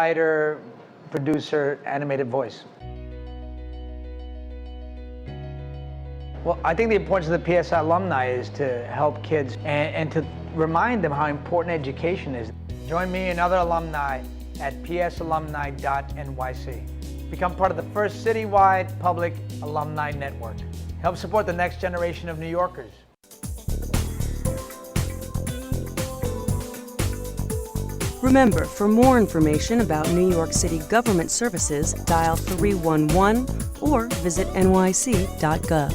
writer, producer, animated voice. Well, I think the importance of the PSI alumni is to help kids and to remind them how important education is. Join me and other alumni at psalumni.nyc. Become part of the first citywide public alumni network. Help support the next generation of New Yorkers. Remember, for more information about New York City government services, dial 311 or visit nyc.gov.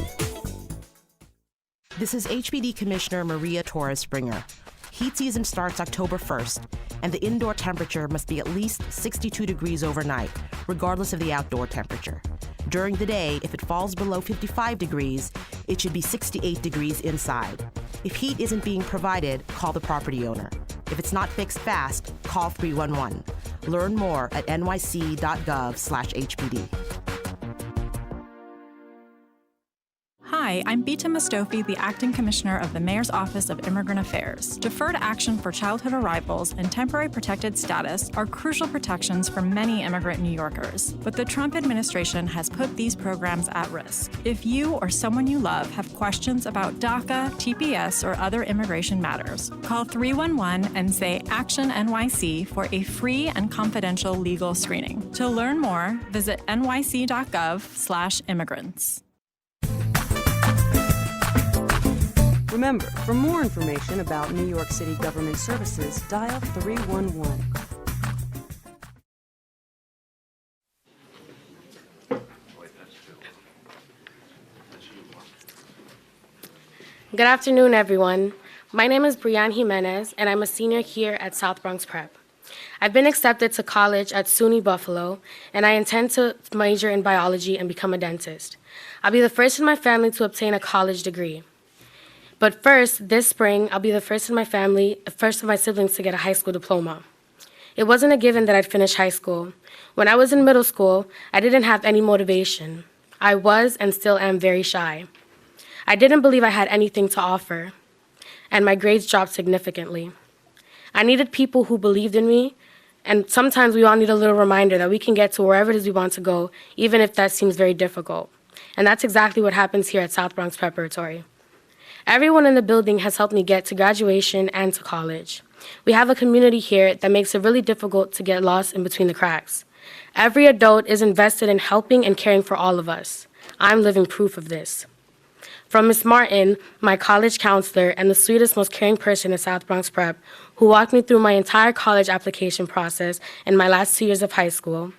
This is HPD Commissioner Maria Torres Springer. Heat season starts October 1st, and the indoor temperature must be at least 62 degrees overnight, regardless of the outdoor temperature. During the day, if it falls below 55 degrees, it should be 68 degrees inside. If heat isn't being provided, call the property owner. If it's not fixed fast, call 311. Learn more at nyc.gov/HPD. Hi, I'm Bita Mostofi, the Acting Commissioner of the Mayor's Office of Immigrant Affairs. Deferred action for childhood arrivals and temporary protected status are crucial protections for many immigrant New Yorkers, but the Trump administration has put these programs at risk. If you or someone you love have questions about DACA, TPS, or other immigration matters, call 311 and say Action NYC for a free and confidential legal screening. To learn more, visit nyc.gov/immigrants. Remember, for more information about New York City government services, dial 311. Good afternoon, everyone. My name is Brianna Jimenez, and I'm a senior here at South Bronx Prep. I've been accepted to college at SUNY Buffalo, and I intend to major in biology and become a dentist. I'll be the first in my family to obtain a college degree. But first, this spring, I'll be the first in my family, first of my siblings to get a high school diploma. It wasn't a given that I'd finish high school. When I was in middle school, I didn't have any motivation. I was and still am very shy. I didn't believe I had anything to offer, and my grades dropped significantly. I needed people who believed in me, and sometimes we all need a little reminder that we can get to wherever it is we want to go, even if that seems very difficult. And that's exactly what happens here at South Bronx Preparatory. Everyone in the building has helped me get to graduation and to college. We have a community here that makes it really difficult to get lost in between the cracks. Every adult is invested in helping and caring for all of us. I'm living proof of this. From Ms. Martin, my college counselor and the sweetest, most caring person at South Bronx Prep, who walked me through my entire college application process in my last 2 years of high school,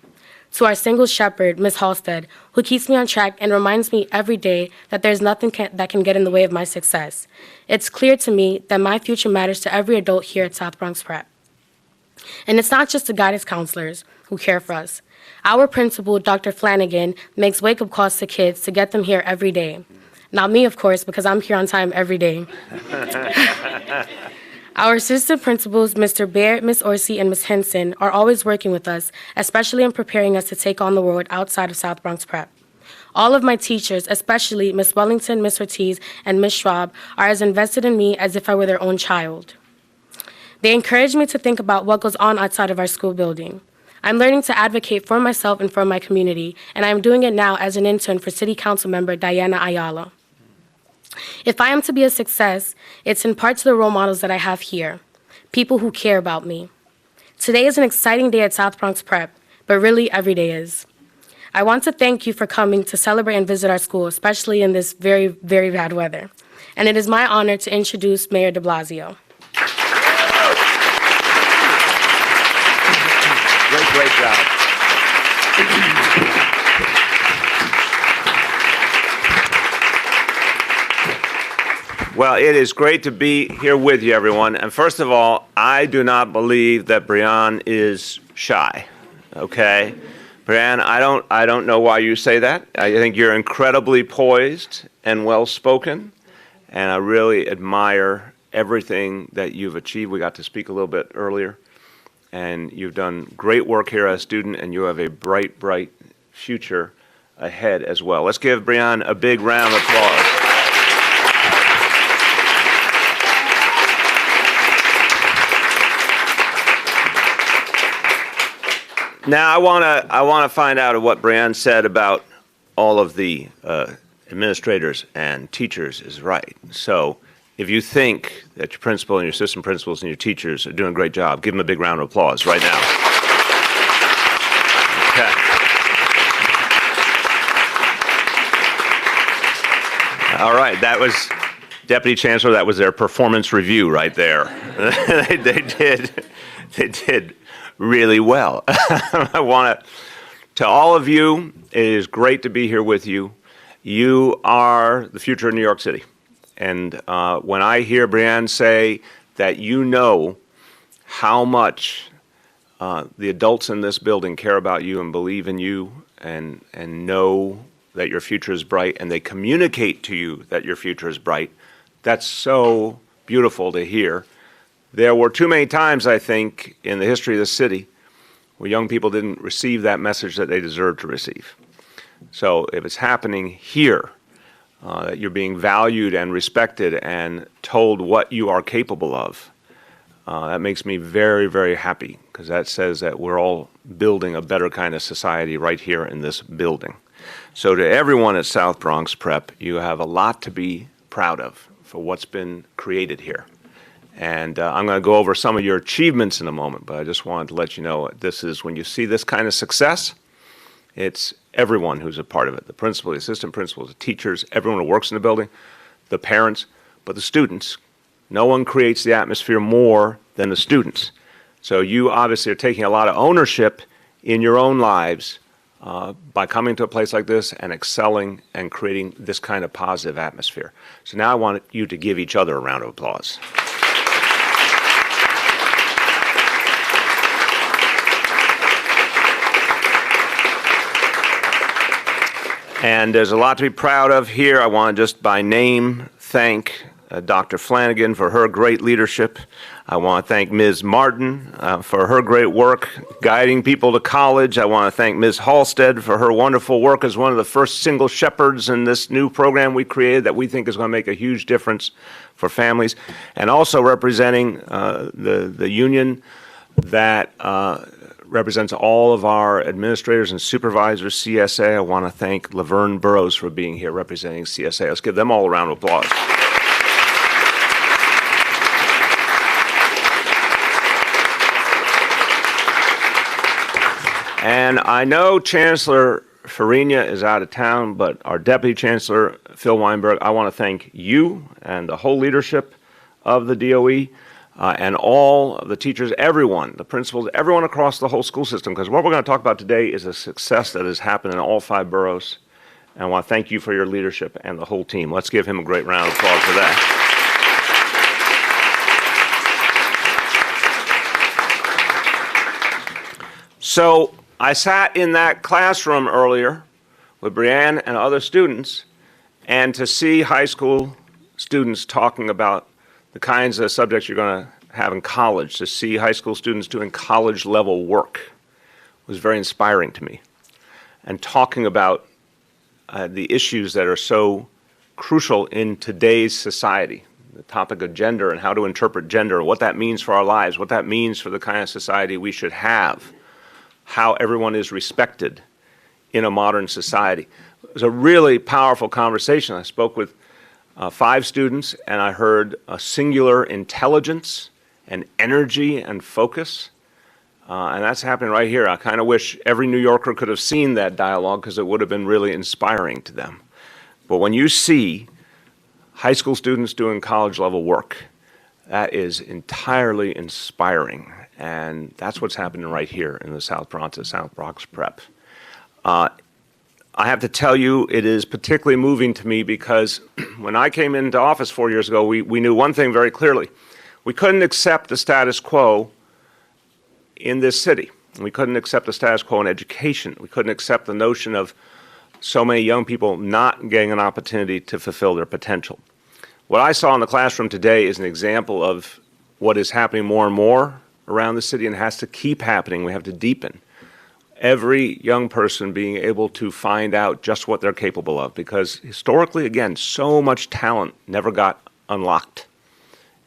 to our single shepherd, Ms. Halstead, who keeps me on track and reminds me every day that there's nothing that can get in the way of my success. It's clear to me that my future matters to every adult here at South Bronx Prep. And it's not just the guidance counselors who care for us. Our principal, Dr. Flanagan, makes wake-up calls to kids to get them here every day. Not me, of course, because I'm here on time every day. Our assistant principals, Mr. Baird, Ms. Orsi, and Ms. Henson, are always working with us, especially in preparing us to take on the world outside of South Bronx Prep. All of my teachers, especially Ms. Wellington, Ms. Ortiz, and Ms. Schwab, are as invested in me as if I were their own child. They encourage me to think about what goes on outside of our school building. I'm learning to advocate for myself and for my community, and I'm doing it now as an intern for City Council member Diana Ayala. If I am to be a success, it's in part to the role models that I have here, people who care about me. Today is an exciting day at South Bronx Prep, but really every day is. I want to thank you for coming to celebrate and visit our school, especially in this very, very bad weather. And it is my honor to introduce Mayor de Blasio. Great job. Well, it is great to be here with you, everyone. And first of all, I do not believe that Brianna is shy, okay? Brianna, I don't know why you say that. I think you're incredibly poised and well-spoken, and I really admire everything that you've achieved. We got to speak a little bit earlier, and you've done great work here as a student, and you have a bright, bright future ahead as well. Let's give Brianna a big round of applause. Now I want to find out what Brianna said about all of the administrators and teachers is right. So if you think that your principal and your assistant principals and your teachers are doing a great job, give them a big round of applause right now. Okay. All right, that was Deputy Chancellor. That was their performance review right there. They did really well. I want to all of you, it is great to be here with you. You are the future of New York City. And when I hear Brianna say that you know how much the adults in this building care about you and believe in you and know that your future is bright, and they communicate to you that your future is bright, that's so beautiful to hear. There were too many times, I think, in the history of the city where young people didn't receive that message that they deserved to receive. So if it's happening here, that you're being valued and respected and told what you are capable of, that makes me very, very happy, because that says that we're all building a better kind of society right here in this building. So to everyone at South Bronx Prep, you have a lot to be proud of for what's been created here. And I'm going to go over some of your achievements in a moment, but I just wanted to let you know this is, when you see this kind of success, it's everyone who's a part of it. The principal, the assistant principals, the teachers, everyone who works in the building, the parents, but the students. No one creates the atmosphere more than the students. So you obviously are taking a lot of ownership in your own lives by coming to a place like this and excelling and creating this kind of positive atmosphere. So now I want you to give each other a round of applause. And there's a lot to be proud of here. I want to just by name thank Dr. Flanagan for her great leadership. I want to thank Ms. Martin for her great work guiding people to college. I want to thank Ms. Halstead for her wonderful work as one of the first single shepherds in this new program we created that we think is going to make a huge difference for families. And also representing the union that represents all of our administrators and supervisors, CSA. I want to thank Laverne Burrows for being here representing CSA. Let's give them all a round of applause. And I know Chancellor Farina is out of town, but our Deputy Chancellor, Phil Weinberg, I want to thank you and the whole leadership of the DOE and all of the teachers, everyone, the principals, everyone across the whole school system, because what we're going to talk about today is a success that has happened in all 5 boroughs. And I want to thank you for your leadership and the whole team. Let's give him a great round of applause for that. So I sat in that classroom earlier with Brianna and other students, and to see high school students talking about the kinds of subjects you're going to have in college, to see high school students doing college-level work was very inspiring to me. And talking about the issues that are so crucial in today's society, the topic of gender and how to interpret gender, what that means for our lives, what that means for the kind of society we should have, how everyone is respected in a modern society. It was a really powerful conversation. I spoke with 5 students, and I heard a singular intelligence and energy and focus, and that's happening right here. I kind of wish every New Yorker could have seen that dialogue, because it would have been really inspiring to them. But when you see high school students doing college-level work, that is entirely inspiring, and that's what's happening right here in the South Bronx at South Bronx Prep. I have to tell you, it is particularly moving to me because when I came into office 4 years ago, we knew one thing very clearly. We couldn't accept the status quo in this city. We couldn't accept the status quo in education. We couldn't accept the notion of so many young people not getting an opportunity to fulfill their potential. What I saw in the classroom today is an example of what is happening more and more around the city, and has to keep happening. We have to deepen every young person being able to find out just what they're capable of, because historically, again, so much talent never got unlocked,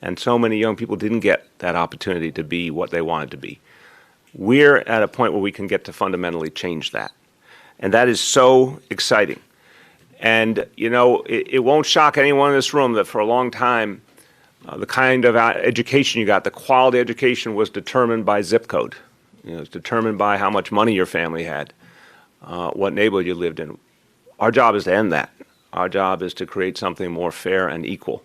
and so many young people didn't get that opportunity to be what they wanted to be. we're at a point where we can get to fundamentally change that. And that is so exciting. And, you know, it won't shock anyone in this room that for a long time, the kind of education you got, the quality education was determined by zip code. You know, it was determined by how much money your family had, what neighborhood you lived in. Our job is to end that. Our job is to create something more fair and equal.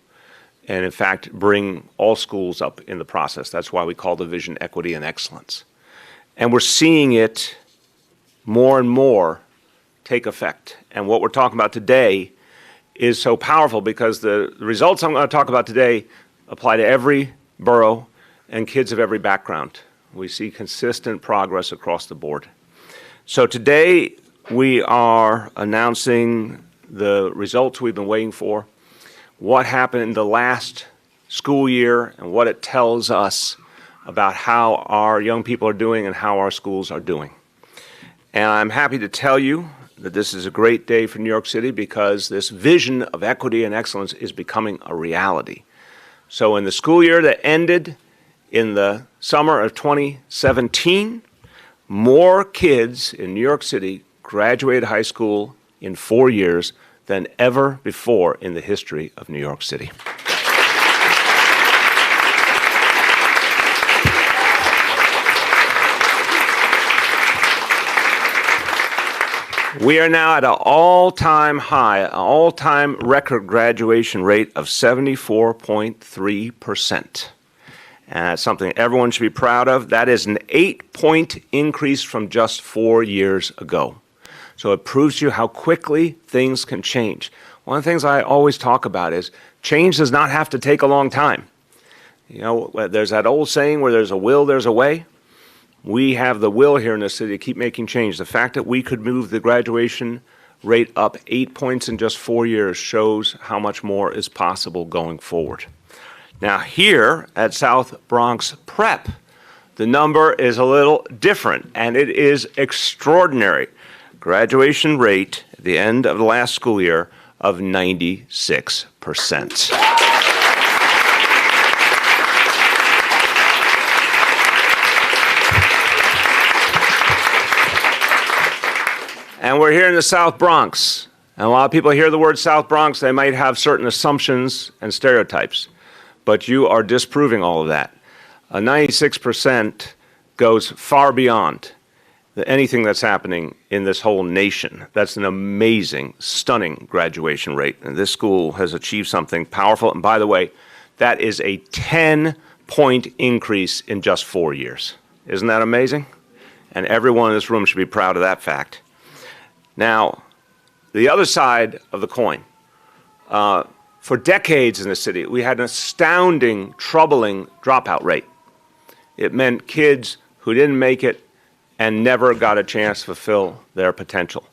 And in fact, bring all schools up in the process. That's why we call the vision equity and excellence. And we're seeing it more and more take effect. And what we're talking about today is so powerful because the results I'm going to talk about today apply to every borough and kids of every background. We see consistent progress across the board. So today we are announcing the results we've been waiting for, what happened in the last school year and what it tells us about how our young people are doing and how our schools are doing. And I'm happy to tell you that this is a great day for New York City because this vision of equity and excellence is becoming a reality. So in the school year that ended in the summer of 2017, more kids in New York City graduated high school in 4 years than ever before in the history of New York City. We are now at an all-time high, an all-time record graduation rate of 74.3%. And that's something everyone should be proud of. That is an 8-point increase from just 4 years ago. So it proves to you how quickly things can change. One of the things I always talk about is change does not have to take a long time. You know, there's that old saying where there's a will, there's a way. We have the will here in the city to keep making change. The fact that we could move the graduation rate up 8 points in just 4 years shows how much more is possible going forward. Now here at South Bronx Prep, the number is a little different, and it is extraordinary. Graduation rate at the end of the last school year of 96%. And we're here in the South Bronx. And a lot of people hear the word South Bronx, they might have certain assumptions and stereotypes. But you are disproving all of that. A 96% goes far beyond anything that's happening in this whole nation. That's an amazing, stunning graduation rate. And this school has achieved something powerful. And by the way, that is a 10-point increase in just 4 years. Isn't that amazing? And everyone in this room should be proud of that fact. Now, the other side of the coin, for decades in the city, we had an astounding, troubling dropout rate. It meant kids who didn't make it and never got a chance to fulfill their potential.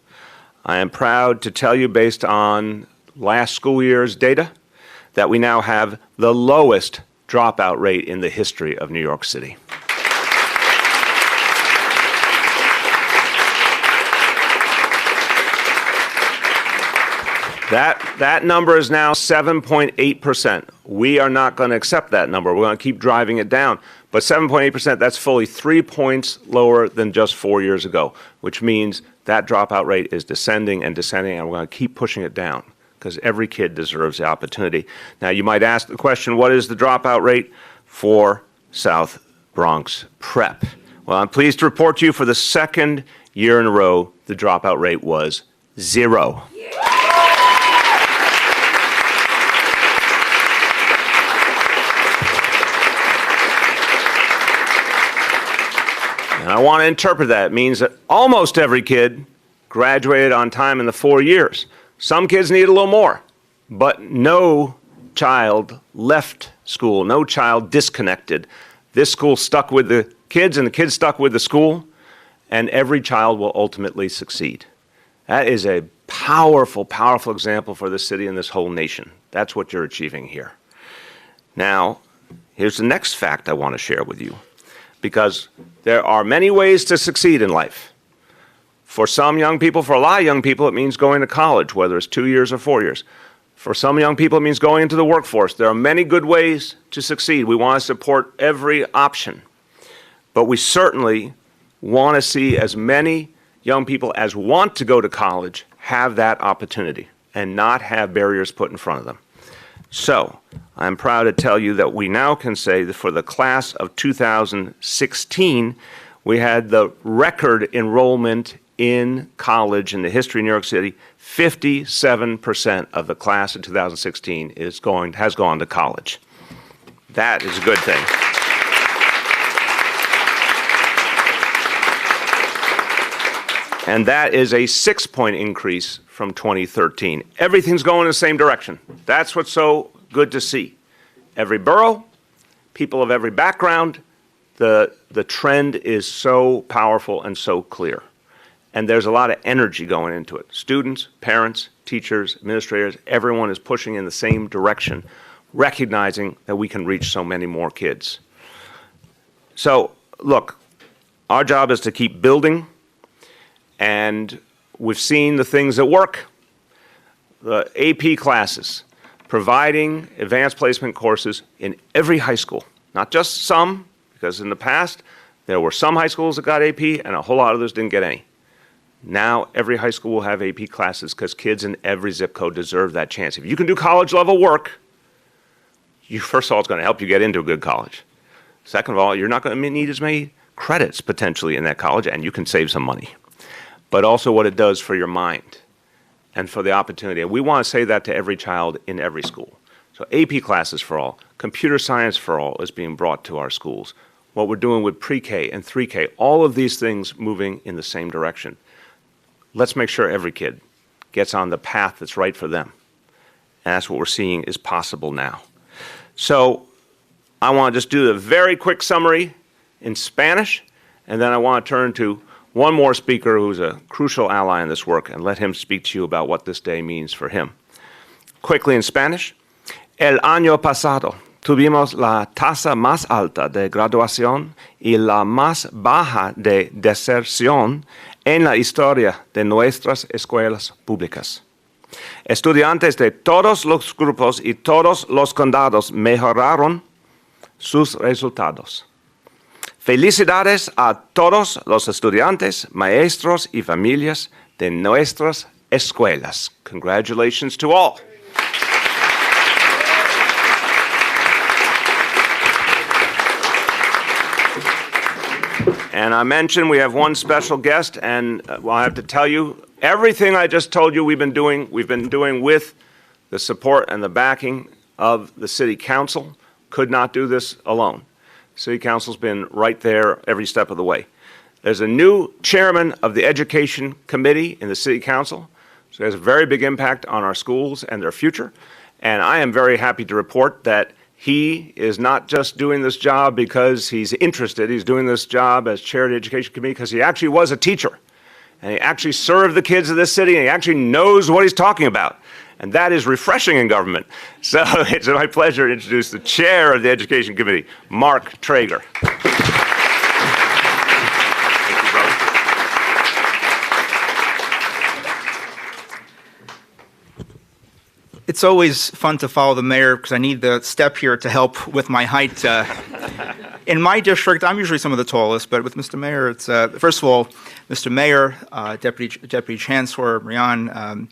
I am proud to tell you, based on last school year's data, that we now have the lowest dropout rate in the history of New York City. That number is now 7.8%. We are not going to accept that number. We're going to keep driving it down. But 7.8%, that's fully 3 points lower than just 4 years ago, which means that dropout rate is descending and descending, and we're going to keep pushing it down because every kid deserves the opportunity. Now, you might ask the question, what is the dropout rate for South Bronx Prep? Well, I'm pleased to report to you for the second year in a row, the dropout rate was 0. And I want to interpret that. It means that almost every kid graduated on time in the 4 years. Some kids need a little more, but no child left school, no child disconnected. This school stuck with the kids, and the kids stuck with the school, and every child will ultimately succeed. That is a powerful, powerful example for this city and this whole nation. That's what you're achieving here. Now, here's the next fact I want to share with you, because there are many ways to succeed in life. For some young people, for a lot of young people, it means going to college, whether it's 2 years or 4 years. For some young people, it means going into the workforce. There are many good ways to succeed. We want to support every option. But we certainly want to see as many young people as want to go to college have that opportunity and not have barriers put in front of them. So I'm proud to tell you that we now can say that for the class of 2016, we had the record enrollment in college in the history of New York City. 57% of the class of 2016 has gone to college. That is a good thing. And that is a 6-point increase from 2013. Everything's going in the same direction. That's what's so good to see. Every borough, people of every background, the trend is so powerful and so clear. And there's a lot of energy going into it. Students, parents, teachers, administrators, everyone is pushing in the same direction, recognizing that we can reach so many more kids. So, look, our job is to keep building, and we've seen the things that work. The AP classes, providing advanced placement courses in every high school, not just some, because in the past there were some high schools that got AP and a whole lot of others didn't get any. Now every high school will have AP classes because kids in every zip code deserve that chance. If you can do college level work, first of all, it's going to help you get into a good college. Second of all, you're not going to need as many credits potentially in that college, and you can save some money. But also what it does for your mind and for the opportunity. And we want to say that to every child in every school. So AP classes for all, computer science for all is being brought to our schools. What we're doing with pre-K and 3K, all of these things moving in the same direction. Let's make sure every kid gets on the path that's right for them. And that's what we're seeing is possible now. So I want to just do a very quick summary in Spanish, and then I want to turn to one more speaker who's a crucial ally in this work and let him speak to you about what this day means for him. Quickly in Spanish. El año pasado tuvimos la tasa más alta de graduación y la más baja de deserción en la historia de nuestras escuelas públicas. Estudiantes de todos los grupos y todos los condados mejoraron sus resultados. Felicidades a todos los estudiantes, maestros y familias de nuestras escuelas. Congratulations to all. And I mentioned we have one special guest, and I have to tell you, everything I just told you we've been doing with the support and the backing of the City Council. Could not do this alone. City Council's been right there every step of the way. There's a new chairman of the Education Committee in the City Council, so it has a very big impact on our schools and their future. And I am very happy to report that he is not just doing this job because he's interested. He's doing this job as chair of the Education Committee because he actually was a teacher. And he actually served the kids of this city, and he actually knows what he's talking about. And that is refreshing in government. So it's my pleasure to introduce the chair of the Education Committee, Mark Traeger. Thank you, brother. It's always fun to follow the mayor because I need the step here to help with my height. In my district, I'm usually some of the tallest, but with Mr. Mayor, it's first of all, Mr. Mayor, Deputy Chancellor, Brianna,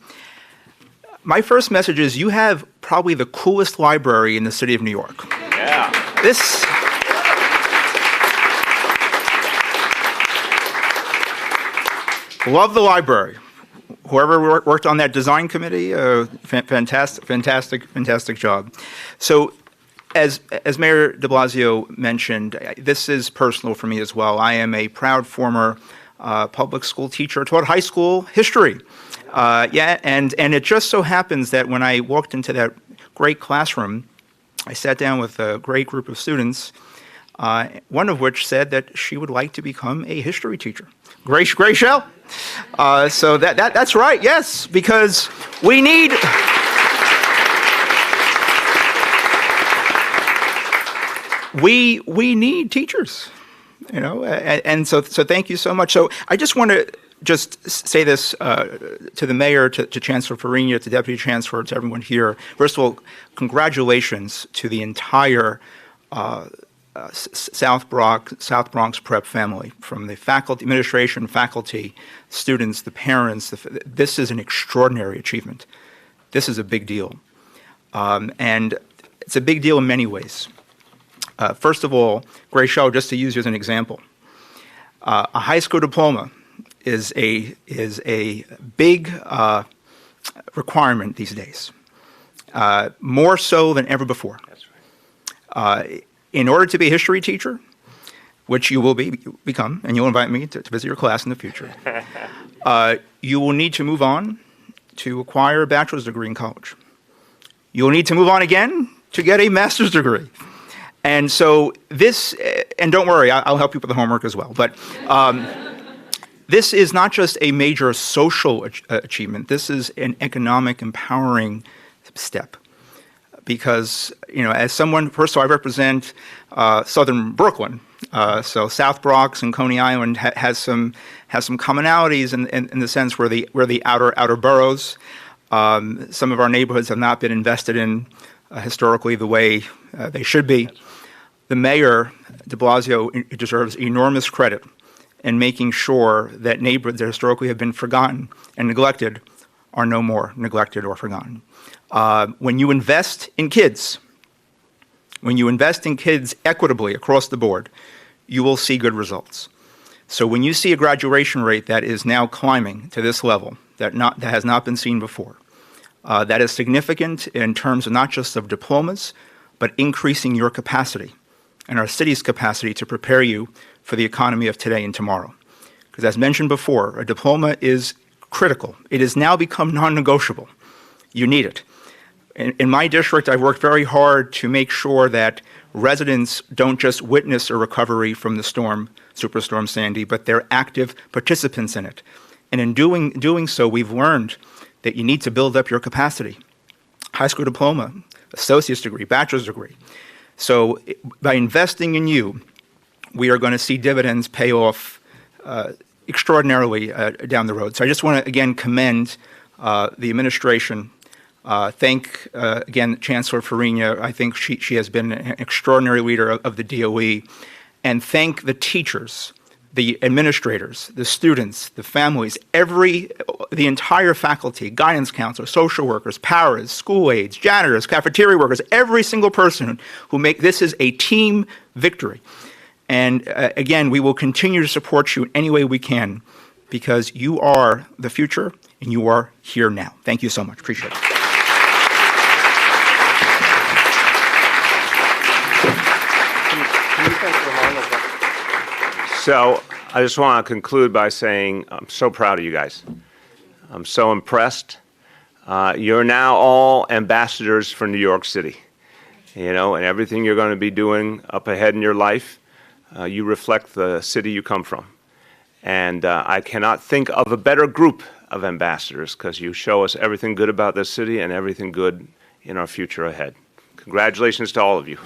my first message is you have probably the coolest library in the city of New York. Yeah. This. Love the library. Whoever worked on that design committee, fantastic job. So, as Mayor de Blasio mentioned, this is personal for me as well. I am a proud former public school teacher. I taught high school history. And it just so happens that when I walked into that great classroom, I sat down with a great group of students, one of which said that she would like to become a history teacher. Gracielle? So that's right, yes, because we need... We need teachers, you know, and so thank you so much. So I just want to just say this to the mayor, to Chancellor Farina, to Deputy Chancellor, to everyone here. First of all, congratulations to the entire South Bronx Prep family, from the faculty, administration, faculty, students, the parents. This is an extraordinary achievement. This is a big deal. And it's a big deal in many ways. First of all, Grace Shaw, just to use you as an example, a high school diploma is a big requirement these days, more so than ever before. That's right. In order to be a history teacher, which you will become, and you'll invite me to visit your class in the future, you will need to move on to acquire a bachelor's degree in college. You'll need to move on again to get a master's degree. And so this, and don't worry, I'll help you with the homework as well, but this is not just a major social achievement, this is an economic empowering step. Because, as someone, first of all, I represent southern Brooklyn, so South Bronx and Coney Island has some commonalities in the sense where the outer boroughs, some of our neighborhoods have not been invested in historically the way they should be. The mayor, de Blasio, deserves enormous credit in making sure that neighborhoods that historically have been forgotten and neglected are no more neglected or forgotten. When you invest in kids equitably across the board, you will see good results. So when you see a graduation rate that is now climbing to this level, that has not been seen before, that is significant in terms of not just of diplomas, but increasing your capacity and our city's capacity to prepare you for the economy of today and tomorrow. Because as mentioned before, a diploma is critical. It has now become non-negotiable. You need it. In my district, I've worked very hard to make sure that residents don't just witness a recovery from the Superstorm Sandy, but they're active participants in it. And in doing so, we've learned that you need to build up your capacity. High school diploma, associate's degree, bachelor's degree. So by investing in you, we are going to see dividends pay off extraordinarily down the road. So I just want to, again, commend the administration. Thank, again, Chancellor Farina. I think she has been an extraordinary leader of the DOE. And thank the teachers, the administrators, the students, the families, the entire faculty, guidance counselors, social workers, paras, school aides, janitors, cafeteria workers, every single person this is a team victory. And again, we will continue to support you in any way we can because you are the future and you are here now. Thank you so much. Appreciate it. So I just want to conclude by saying I'm so proud of you guys. I'm so impressed. You're now all ambassadors for New York City, and everything you're going to be doing up ahead in your life, you reflect the city you come from. And I cannot think of a better group of ambassadors because you show us everything good about this city and everything good in our future ahead. Congratulations to all of you.